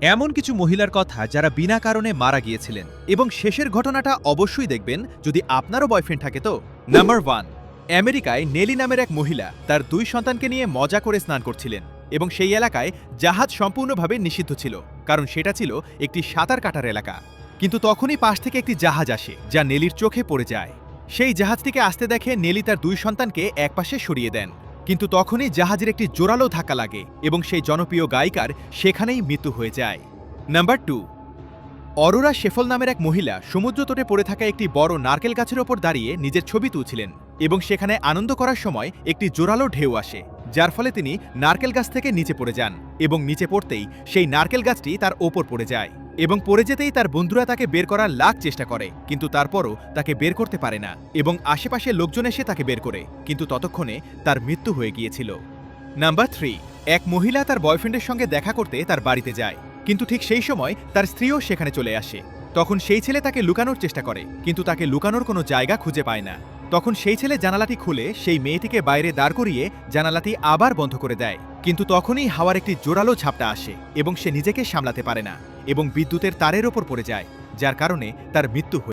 এমন কিছু মহিলার কথা যারা বিনা কারণে মারা গিয়েছিলেন এবং শেষের ঘটনাটা অবশ্যই দেখবেন যদি আপনারও বয়ফ্রেন্ড থাকে তো। নাম্বার 1, আমেরিকায় নেলি নামের এক মহিলা তার 2 সন্তানকে নিয়ে মজা করে স্নান করছিলেন এবং সেই এলাকায় জাহাজ সম্পূর্ণভাবে নিষিদ্ধ ছিল, কারণ সেটা ছিল একটি সাঁতার কাটার এলাকা। কিন্তু তখনই পাশ থেকে একটি জাহাজ আসে যা নেলির চোখে পড়ে যায়। সেই জাহাজটিকে আসতে দেখে নেলি তার 2 সন্তানকে একপাশে সরিয়ে দেন, কিন্তু তখনই জাহাজের একটি জোরালো ধাক্কা লাগে এবং সেই জনপ্রিয় গায়িকার সেখানেই মৃত্যু হয়ে যায়। নাম্বার 2, অরোরা শেফল নামের এক মহিলা সমুদ্রতটে পড়ে থাকা একটি বড় নারকেল গাছের ওপর দাঁড়িয়ে নিজের ছবি তুলছিলেন এবং সেখানে আনন্দ করার সময় একটি জোরালো ঢেউ আসে, যার ফলে তিনি নারকেল গাছ থেকে নিচে পড়ে যান এবং নিচে পড়তেই সেই নারকেল গাছটি তার ওপর পড়ে যায় এবং পড়ে যেতেই তার বন্ধুরা তাকে বের করার লাখ চেষ্টা করে, কিন্তু তারপরও তাকে বের করতে পারে না এবং আশেপাশে লোকজন এসে তাকে বের করে, কিন্তু ততক্ষণে তার মৃত্যু হয়ে গিয়েছিল। নাম্বার 3, এক মহিলা তার বয়ফ্রেন্ডের সঙ্গে দেখা করতে তার বাড়িতে যায়, কিন্তু ঠিক সেই সময় তার স্ত্রীও সেখানে চলে আসে। তখন সেই ছেলে তাকে লুকানোর চেষ্টা করে, কিন্তু তাকে লুকানোর কোনো জায়গা খুঁজে পায় না। তখন সেই ছেলে জানালাটি খুলে সেই মেয়েটিকে বাইরে দাঁড় করিয়ে জানালাটি আবার বন্ধ করে দেয়, কিন্তু তখনই হাওয়ার একটি জোরালো ঝাপটা আসে এবং সে নিজেকে সামলাতে পারে না এবং বিদ্যুতের তারের ওপর পড়ে যায়, যার কারণে তার মৃত্যু হয়।